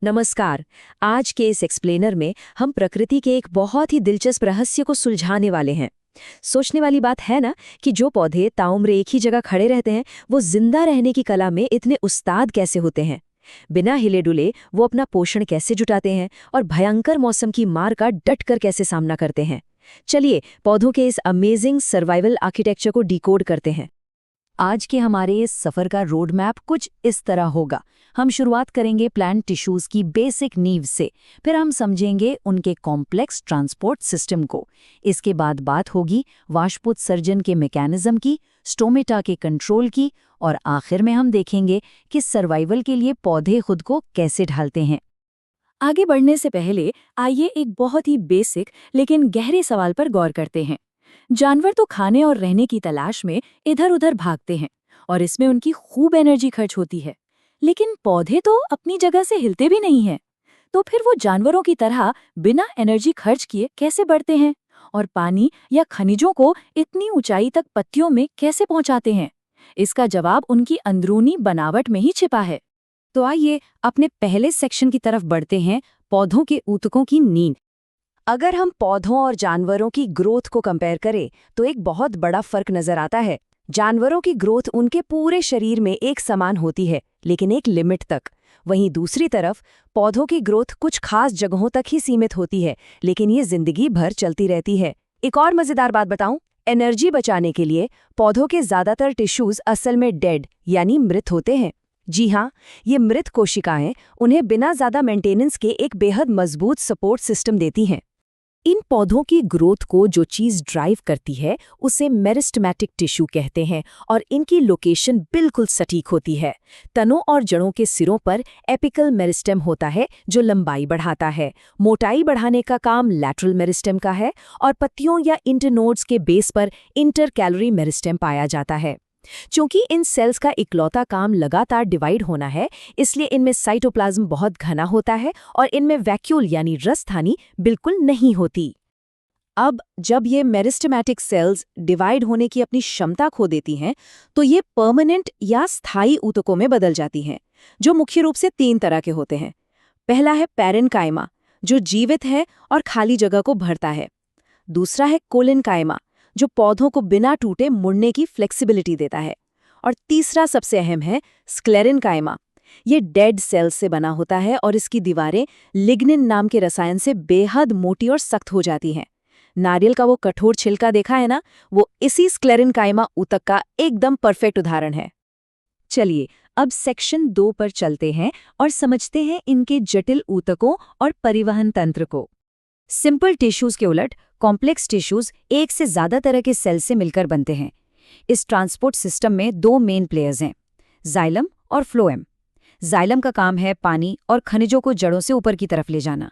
नमस्कार। आज के इस एक्सप्लेनर में हम प्रकृति के एक बहुत ही दिलचस्प रहस्य को सुलझाने वाले हैं। सोचने वाली बात है ना कि जो पौधे ताउम्र एक ही जगह खड़े रहते हैं, वो जिंदा रहने की कला में इतने उस्ताद कैसे होते हैं। बिना हिले डुले वो अपना पोषण कैसे जुटाते हैं और भयंकर मौसम की मार का डट कर कैसे सामना करते हैं। चलिए पौधों के इस अमेजिंग सर्वाइवल आर्किटेक्चर को डिकोड करते हैं। आज के हमारे इस सफर का रोड मैप कुछ इस तरह होगा। हम शुरुआत करेंगे प्लांट टिश्यूज की बेसिक नींव से, फिर हम समझेंगे उनके कॉम्प्लेक्स ट्रांसपोर्ट सिस्टम को। इसके बाद बात होगी वाष्पोत्सर्जन के मैकेनिज्म की, स्टोमेटा के कंट्रोल की, और आखिर में हम देखेंगे कि सर्वाइवल के लिए पौधे खुद को कैसे ढालते हैं। आगे बढ़ने से पहले आइए एक बहुत ही बेसिक लेकिन गहरे सवाल पर गौर करते हैं। जानवर तो खाने और रहने की तलाश में इधर उधर भागते हैं और इसमें उनकी खूब एनर्जी खर्च होती है, लेकिन पौधे तो अपनी जगह से हिलते भी नहीं हैं। तो फिर वो जानवरों की तरह बिना एनर्जी खर्च किए कैसे बढ़ते हैं और पानी या खनिजों को इतनी ऊंचाई तक पत्तियों में कैसे पहुंचाते हैं? इसका जवाब उनकी अंदरूनी बनावट में ही छिपा है। तो आइए अपने पहले सेक्शन की तरफ बढ़ते हैं, पौधों के ऊतकों की नींव। अगर हम पौधों और जानवरों की ग्रोथ को कंपेयर करें तो एक बहुत बड़ा फर्क नजर आता है। जानवरों की ग्रोथ उनके पूरे शरीर में एक समान होती है, लेकिन एक लिमिट तक। वहीं दूसरी तरफ पौधों की ग्रोथ कुछ खास जगहों तक ही सीमित होती है, लेकिन ये जिंदगी भर चलती रहती है। एक और मजेदार बात बताऊं, एनर्जी बचाने के लिए पौधों के ज्यादातर टिश्यूज असल में डेड यानी मृत होते हैं। जी हाँ, ये मृत कोशिकाएं उन्हें बिना ज्यादा मेंटेनेंस के एक बेहद मजबूत सपोर्ट सिस्टम देती हैं। इन पौधों की ग्रोथ को जो चीज ड्राइव करती है उसे मेरिस्टेमेटिक टिश्यू कहते हैं और इनकी लोकेशन बिल्कुल सटीक होती है। तनों और जड़ों के सिरों पर एपिकल मेरिस्टेम होता है जो लंबाई बढ़ाता है। मोटाई बढ़ाने का काम लैटरल मेरिस्टेम का है और पत्तियों या इंटरनोड्स के बेस पर इंटरकैलरी मेरिस्टेम पाया जाता है। चूंकि इन सेल्स का इकलौता काम लगातार डिवाइड होना है, इसलिए इनमें साइटोप्लाज्म बहुत घना होता है और इनमें वैक्यूल यानी रसधानी बिल्कुल नहीं होती। अब जब ये मेरिस्टेमेटिक सेल्स डिवाइड होने की अपनी क्षमता खो देती हैं, तो ये परमानेंट या स्थायी ऊतकों में बदल जाती हैं, जो मुख्य रूप से 3 तरह के होते हैं। पहला है पैरेन्काइमा, जो जीवित है और खाली जगह को भरता है। दूसरा है कोलेनकाइमा, जो पौधों को बिना टूटे मुड़ने की फ्लेक्सिबिलिटी देता है। और तीसरा सबसे अहम है स्क्लेरेन्काइमा। ये डेड सेल्स से बना होता है और इसकी दीवारें लिग्निन नाम के रसायन से बेहद मोटी और सख्त हो जाती हैं। नारियल का वो कठोर छिलका देखा है ना, वो इसी स्क्लेरेन्काइमा ऊतक का एकदम परफेक्ट उदाहरण है। चलिए अब सेक्शन 2 पर चलते हैं और समझते हैं इनके जटिल ऊतकों और परिवहन तंत्र को। सिंपल टिश्यूज के उलट कॉम्प्लेक्स टिश्यूज एक से ज्यादा तरह के सेल से मिलकर बनते हैं। इस ट्रांसपोर्ट सिस्टम में 2 मेन प्लेयर्स हैं, जाइलम और फ्लोएम। जाइलम का काम है पानी और खनिजों को जड़ों से ऊपर की तरफ ले जाना।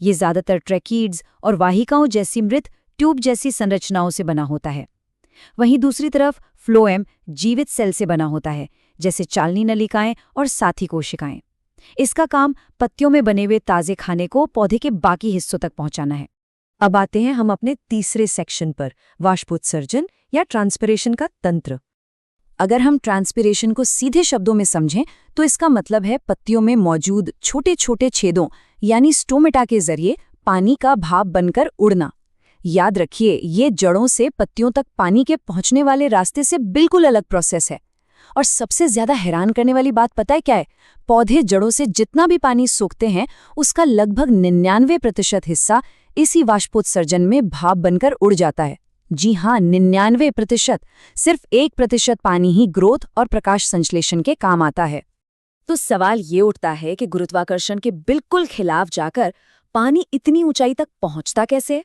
ये ज्यादातर ट्रैकीड्स और वाहिकाओं जैसी मृत ट्यूब जैसी संरचनाओं से बना होता है। वहीं दूसरी तरफ फ्लोएम जीवित सेल से बना होता है, जैसे चालनी नलिकाएं और साथी कोशिकाएं। इसका काम पत्तियों में बने हुए ताजे खाने को पौधे के बाकी हिस्सों तक पहुंचाना है। अब आते हैं हम अपने तीसरे सेक्शन पर, वाष्पोत्सर्जन या ट्रांसपिरेशन का तंत्र। अगर हम ट्रांसपिरेशन को सीधे शब्दों में समझें तो इसका मतलब है पत्तियों में मौजूद छोटे छोटे छेदों यानी स्टोमेटा के जरिए पानी का भाप बनकर उड़ना। याद रखिए, ये जड़ों से पत्तियों तक पानी के पहुंचने वाले रास्ते से बिल्कुल अलग प्रोसेस है। और सबसे ज्यादा हैरान करने वाली बात पता है क्या है? पौधे जड़ों से जितना भी पानी सोखते हैं उसका लगभग 99% हिस्सा इसी वाष्पोत्सर्जन में भाप बनकर उड़ जाता है। जी हाँ, 99%। सिर्फ 1% पानी ही ग्रोथ और प्रकाश संश्लेषण के काम आता है। तो सवाल ये उठता है कि गुरुत्वाकर्षण के बिल्कुल खिलाफ जाकर पानी इतनी ऊंचाई तक पहुंचता कैसे?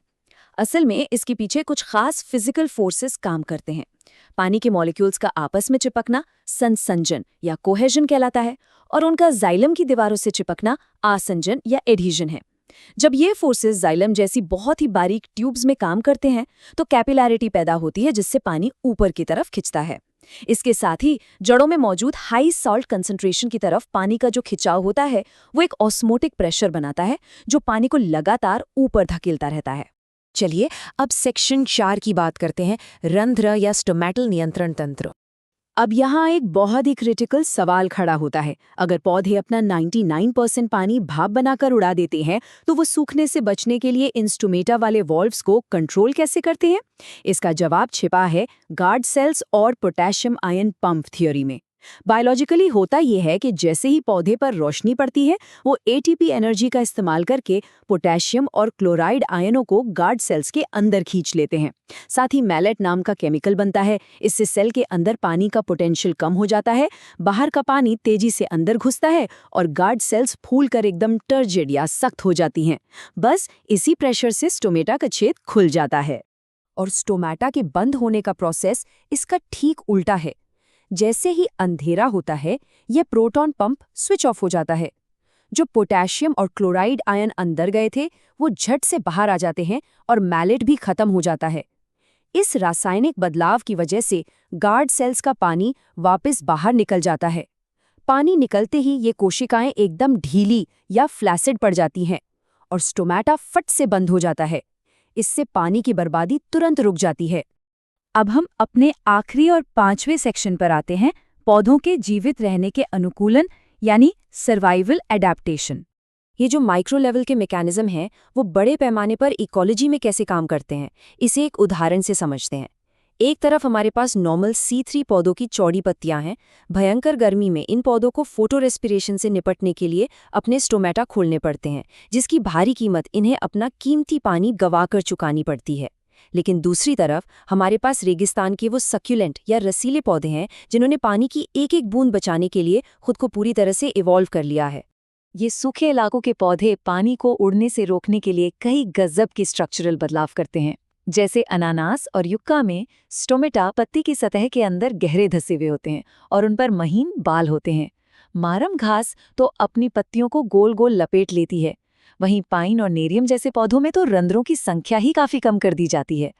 असल में इसके पीछे कुछ खास फिजिकल फोर्सेस काम करते हैं। पानी के मॉलिक्यूल्स का आपस में चिपकना संसंजन या कोहेजन कहलाता है और उनका जाइलम की दीवारों से चिपकना आसंजन या एडहीजन है। जब ये फोर्सेस जाइलम जैसी बहुत ही बारीक ट्यूब्स में काम करते हैं तो कैपिलैरिटी पैदा होती है, जिससे पानी ऊपर की तरफ खिंचता है। इसके साथ ही जड़ों में मौजूद हाई सॉल्ट कंसंट्रेशन की तरफ पानी का जो खिंचाव होता है वो एक ऑस्मोटिक प्रेशर बनाता है, जो पानी को लगातार ऊपर धकेलता रहता है। चलिए अब सेक्शन 4 की बात करते हैं, रंध्र या स्टोमेटल नियंत्रण तंत्र। अब यहाँ एक बहुत ही क्रिटिकल सवाल खड़ा होता है। अगर पौधे अपना 99% पानी भाप बनाकर उड़ा देते हैं, तो वो सूखने से बचने के लिए इन स्टोमेटा वाले वॉल्व्स को कंट्रोल कैसे करते हैं? इसका जवाब छिपा है गार्ड सेल्स और पोटेशियम आयन पंप थ्योरी में। बायोलॉजिकली होता यह है कि जैसे ही पौधे पर रोशनी पड़ती है, वो एटीपी एनर्जी का इस्तेमाल करके पोटेशियम और क्लोराइड आयनों को गार्ड सेल्स के अंदर खींच लेते हैं। साथ ही मैलेट नाम का केमिकल बनता है। इससे सेल के अंदर पानी का पोटेंशियल कम हो जाता है, बाहर का पानी तेजी से अंदर घुसता है और गार्ड सेल्स फूल कर एकदम टर्जिड या सख्त हो जाती हैं। बस इसी प्रेशर से स्टोमेटा का छेद खुल जाता है। और स्टोमेटा के बंद होने का प्रोसेस इसका ठीक उल्टा है। जैसे ही अंधेरा होता है, यह प्रोटॉन पंप स्विच ऑफ हो जाता है। जो पोटेशियम और क्लोराइड आयन अंदर गए थे, वो झट से बाहर आ जाते हैं और मैलेट भी खत्म हो जाता है। इस रासायनिक बदलाव की वजह से गार्ड सेल्स का पानी वापस बाहर निकल जाता है। पानी निकलते ही ये कोशिकाएं एकदम ढीली या फ्लैसिड पड़ जाती हैं और स्टोमेटा फट से बंद हो जाता है। इससे पानी की बर्बादी तुरंत रुक जाती है। अब हम अपने आखिरी और 5वें सेक्शन पर आते हैं, पौधों के जीवित रहने के अनुकूलन यानी सर्वाइवल एडेप्टेशन। ये जो माइक्रो लेवल के मैकेनिज्म हैं, वो बड़े पैमाने पर इकोलॉजी में कैसे काम करते हैं, इसे एक उदाहरण से समझते हैं। एक तरफ हमारे पास नॉर्मल C3 पौधों की चौड़ी पत्तियां हैं। भयंकर गर्मी में इन पौधों को फोटो रेस्पिरेशन से निपटने के लिए अपने स्टोमेटा खोलने पड़ते हैं, जिसकी भारी कीमत इन्हें अपना कीमती पानी गंवाकर चुकानी पड़ती है। लेकिन दूसरी तरफ हमारे पास रेगिस्तान के वो सक्यूलेंट या रसीले पौधे हैं, जिन्होंने पानी की एक एक बूंद बचाने के लिए खुद को पूरी तरह से इवॉल्व कर लिया है। ये सूखे इलाकों के पौधे पानी को उड़ने से रोकने के लिए कई गजब के स्ट्रक्चरल बदलाव करते हैं। जैसे अनानास और युक्का में स्टोमेटा पत्ती की सतह के अंदर गहरे धसे हुए होते हैं और उन पर महीन बाल होते हैं। मारम घास तो अपनी पत्तियों को गोल गोल लपेट लेती है। वहीं पाइन और नेरियम जैसे पौधों में तो रंध्रों की संख्या ही काफी कम कर दी जाती है।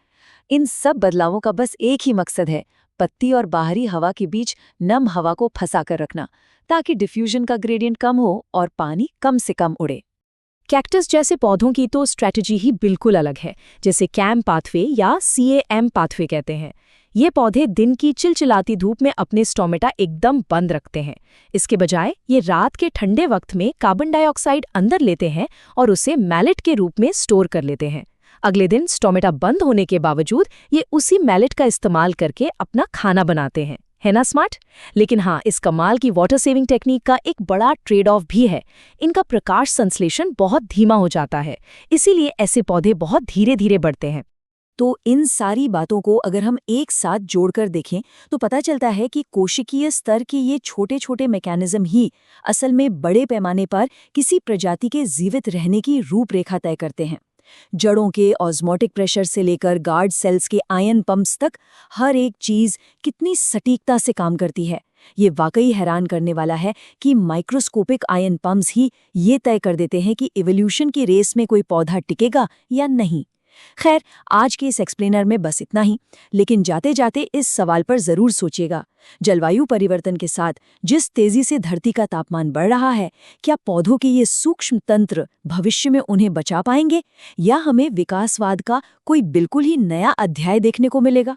इन सब बदलावों का बस एक ही मकसद है, पत्ती और बाहरी हवा के बीच नम हवा को फंसा कर रखना, ताकि डिफ्यूजन का ग्रेडियंट कम हो और पानी कम से कम उड़े। कैक्टस जैसे पौधों की तो स्ट्रैटेजी ही बिल्कुल अलग है, जिसे कैम पाथवे या CAM पाथवे कहते हैं। ये पौधे दिन की चिलचिलाती धूप में अपने स्टोमेटा एकदम बंद रखते हैं। इसके बजाय ये रात के ठंडे वक्त में कार्बन डाइऑक्साइड अंदर लेते हैं और उसे मैलेट के रूप में स्टोर कर लेते हैं। अगले दिन स्टोमेटा बंद होने के बावजूद ये उसी मैलेट का इस्तेमाल करके अपना खाना बनाते हैं। है ना स्मार्ट? लेकिन हाँ, इस कमाल की वाटर सेविंग टेक्निक का एक बड़ा ट्रेड ऑफ भी है। इनका प्रकाश संश्लेषण बहुत धीमा हो जाता है, इसीलिए ऐसे पौधे बहुत धीरे धीरे बढ़ते हैं। तो इन सारी बातों को अगर हम एक साथ जोड़कर देखें, तो पता चलता है कि कोशिकीय स्तर के ये छोटे छोटे मैकेनिज्म ही असल में बड़े पैमाने पर किसी प्रजाति के जीवित रहने की रूपरेखा तय करते हैं। जड़ों के ऑस्मोटिक प्रेशर से लेकर गार्ड सेल्स के आयन पंप्स तक हर एक चीज कितनी सटीकता से काम करती है। ये वाकई हैरान करने वाला है कि माइक्रोस्कोपिक आयन पंप्स ही ये तय कर देते हैं कि इवोल्यूशन की रेस में कोई पौधा टिकेगा या नहीं। खैर, आज के इस एक्सप्लेनर में बस इतना ही, लेकिन जाते जाते इस सवाल पर जरूर सोचिएगा। जलवायु परिवर्तन के साथ जिस तेजी से धरती का तापमान बढ़ रहा है, क्या पौधों के ये सूक्ष्म तंत्र भविष्य में उन्हें बचा पाएंगे, या हमें विकासवाद का कोई बिल्कुल ही नया अध्याय देखने को मिलेगा?